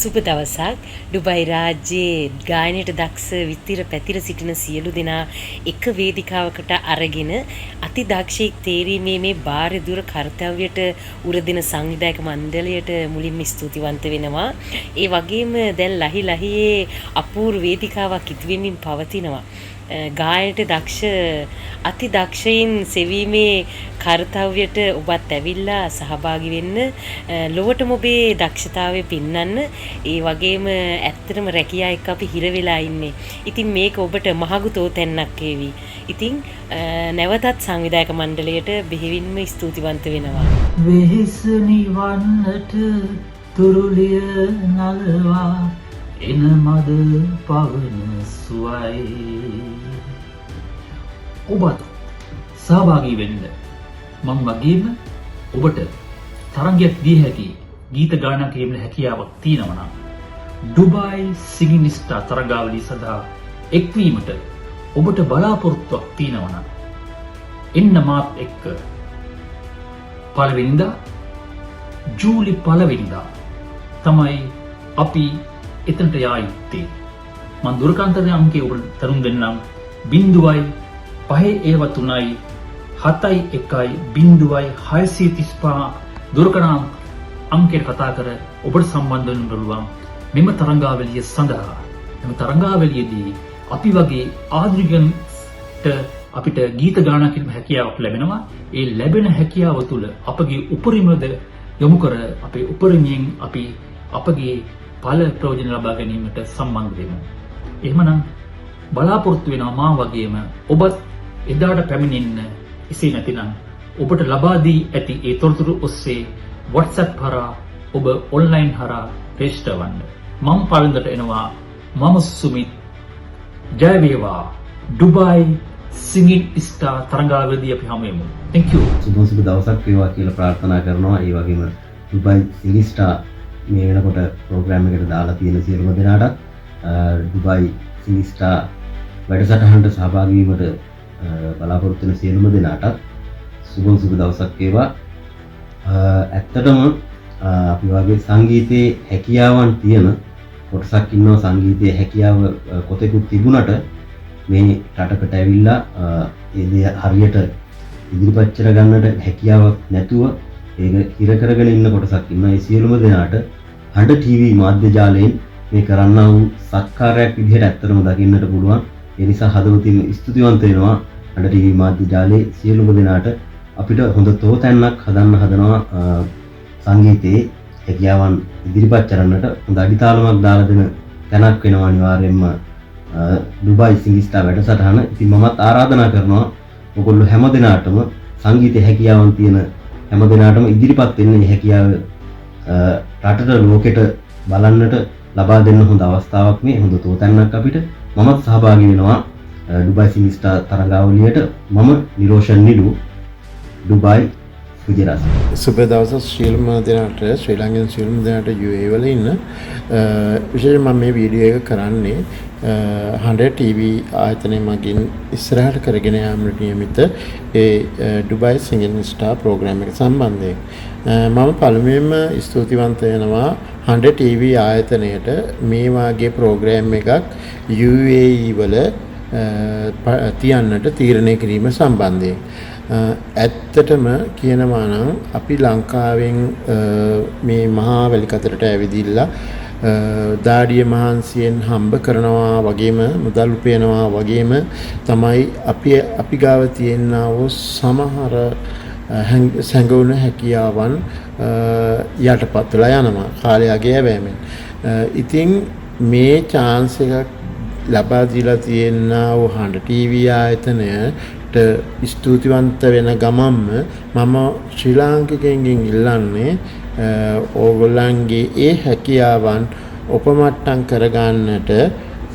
සුබ දවසක්. ඩුබයි රාජ්‍යයේ ගායනයට දක්ෂ විතිර පැතිර සිටින සියලු දෙනා එක වේදිකාවකට අරගෙන අති දක්ෂයෙක් තේරීමේ මේ භාර්ය දුර කර්තව්‍යයට උරදෙන සංවිධායක මණ්ඩලයට මුලින්ම ස්තුතිවන්ත වෙනවා. ඒ වගේම දැන් ලහි ලහියේ අපූර්ව වේදිකාවක් ඉදිවෙමින් පවතිනවා. ගායනයට දක්ෂ අති දක්ෂයින් සෙවීමේ කර්තව්‍යයට ඔබත් ඇවිල්ලා සහභාගී වෙන්න, ලොවටම ඔබේ දක්ෂතාවය පින්නන්න. ඒ වගේම ඇත්තටම රැකියා එක්ක අපි හිර වෙලා ඉන්නේ. ඉතින් මේක ඔබට මහඟු තෝතැන්නක් වේවි. ඉතින් නැවතත් සංවිධායක මණ්ඩලයට බෙහෙවින්ම ස්තුතිවන්ත වෙනවා. වෙහෙස නිවන්නට තුරුලිය නලවා එන මද පවන සුවයි. ඔබත් සහභාගී වෙන්න මම වගේම ඔබට තරංගයක් දී හැකි ගීත ගායනා කිරීමේ හැකියාවක් තියෙනවා නම් ඩුබයි සිංගින් ස්ටාර් තරගාවලිය සඳහා එක්වීමට ඔබට බලාපොරොත්තුවක් තියෙනවා නම් එන්න මාත් එක්ක පළවෙනිදා ජූලි පළවෙනිදා තමයි අපි එතනට යා යුත්තේ. මම දුරකථන අංකය ඔබට තරුම් දෙන්නම් 05 71 දුරකථන අංකයට කතා කර ඔබට සම්බන්ධ වෙන්න පුළුවන්. මෙම තරංගාවලිය සඳහා මෙම තරංගාවලියේදී අපි වගේ ආධුනිකයන්ට අපිට ගීත ගායනා කිරීමේ හැකියාවක් ලැබෙනවා. ඒ ලැබෙන හැකියාව තුළ අපගේ උපරිමද යොමු කර අපේ උපරිමයෙන් අපි අපගේ ඵල ප්‍රයෝජන ලබා ගැනීමට සම්බන්ධ වෙමු. එහෙමනම් බලාපොරොත්තු වෙනවා මා වගේම ඔබත් එදාට පැමිණෙන්න. එසේ නැතිනම් ඔබට ලබා දී ඇති ඒ තොරතුරු ඔස්සේ WhatsApp හරහා ඔබ ඔන්ලයින් හරහා රෙජිස්ටර් වන්න. මම පළඳට එනවා. මම සුමිත්. ජය වේවා. ඩුබයි සිංගින් ස්ටාර් තරගාවලියේදී අපි හමු වෙමු. Thank you. සුබ දවසක් වේවා කියලා ප්‍රාර්ථනා කරනවා. ඒ වගේම ඩුබයි සිංගින් ස්ටාර් මේ වෙනකොට ප්‍රෝග්‍රෑම් එකට දාලා තියෙන සියලුම දෙනාටත් ඩුබයි සිංගින් ස්ටාර් වැඩසටහනට සහභාගී වීමට බලාපොරොත්තු වෙන සියලුම දෙනාටත් සුබ දවසක් වේවා. ඇත්තටම අපි වගේ සංගීතයේ හැකියාවන් තියෙන කොටසක් ඉන්නවා. සංගීතයේ හැකියාව කොතෙකුත් තිබුණට මේ රටකට ඇවිල්ලා ඒ දේ හරියට ඉදිරිපත් කර ගන්නට හැකියාවක් නැතුව ඒක හිර කරගෙන ඉන්න කොටසක් ඉන්නවා. ඒ සියලුම දෙනාට හඬ ටීවී මාධ්‍ය ජාලයෙන් මේ කරන්නා වූ සත්කාරයක් විදිහට ඇත්තටම දකින්නට පුළුවන්. ඒ නිසා හදවතින් ස්තුතිවන්ත වෙනවා හඬ ටීවී මාධ්‍ය ජාලයේ සියලුම දෙනාට. අපිට හොඳ තෝතැන්නක් හදන්න හදනවා සංගීතයේ හැකියාවන් ඉදිරිපත් කරන්නට හොඳ අඩිතාලමක් දාලා දෙන තැනක් වෙනවා අනිවාර්යයෙන්ම ඩුබයි සිංගින් ස්ටාර් වැඩසටහන. ඉතින් මමත් ආරාධනා කරනවා ඔයගොල්ලෝ හැම දිනාටම සංගීතයේ හැකියාවන් තියෙන හැම දිනාටම ඉදිරිපත් වෙන්න මේ හැකියාව රටට ලෝකෙට බලන්නට ලබා දෙන්න හොඳ අවස්ථාවක් මේ. හොඳ තෝතැන්නක් අපිට. මමත් සහභාගී වෙනවා ඩුබයි සිංගින් ස්ටාර් තරගාවලියට. මම නිරෝෂන් නිලු ඩුබයි ගුජරාත්. සුබ දවසක් ශ්‍රීලංකන් දෙනාට ශ්‍රී ලංකන් ශ්‍රීලංකන් දෙනාට UAE වල ඉන්න විශේෂයෙන් මම මේ වීඩියෝ එක කරන්නේ හඬ ටීවී ආයතනය මගින් ඉස්සරහට කරගෙන යාමට නියමිත ඒ ඩුබයි සිංගින් ස්ටාර් ප්‍රෝග්‍රෑම් එක සම්බන්ධයෙන් මම පළමුවෙන්ම ස්තුතිවන්ත වෙනවා හඬ ටීවී ආයතනයට මේ වාගේ ප්‍රෝග්‍රෑම් එකක් UAE වල තියන්නට තීරණය කිරීම සම්බන්ධයෙන්. ඇත්තටම කියනවා නම් අපි ලංකාවෙන් මේ මහා වැලිකතරට ඇවිදිලා දාඩිය මහන්සියෙන් හම්බ කරනවා වගේම මුදල් උපයනවා වගේම තමයි අපි ගාව තියෙනා වූ සමහර සංගුණ හැකියාවන් යටපත් වෙලා යනවා කාලයගේ යැවීමෙන්. ඉතින් මේ chance එකක් ලබා දීලා තියෙනා වූ හඬ ටීවී ආයතනයට ස්තුතිවන්ත වෙන ගමන්ම මම ශ්‍රී ලාංකිකයන්ගෙන් ඉල්ලන්නේ ඕගොල්ලන්ගේ ඒ හැකියාවන් උපමට්ටම් කරගන්නට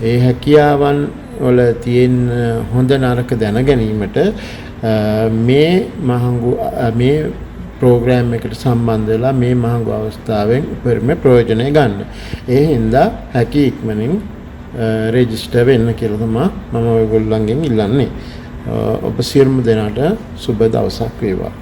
ඒ හැකියාවන් වල තියෙන හොඳ නරක දැන ගැනීමට මේ මේ ප්‍රෝග්‍රෑම් එකට සම්බන්ධ වෙලා මේ මහඟු අවස්ථාවෙන් උපරිම ප්‍රයෝජනය ගන්න. ඒ හින්දා හැකි ඉක්මනින් රෙජිස්ටර් වෙන්න කියලා තමයි මම ඔයගොල්ලන්ගෙන් ඉල්ලන්නේ. ඔබ සියලුම දෙනාට සුබ දවසක් වේවා.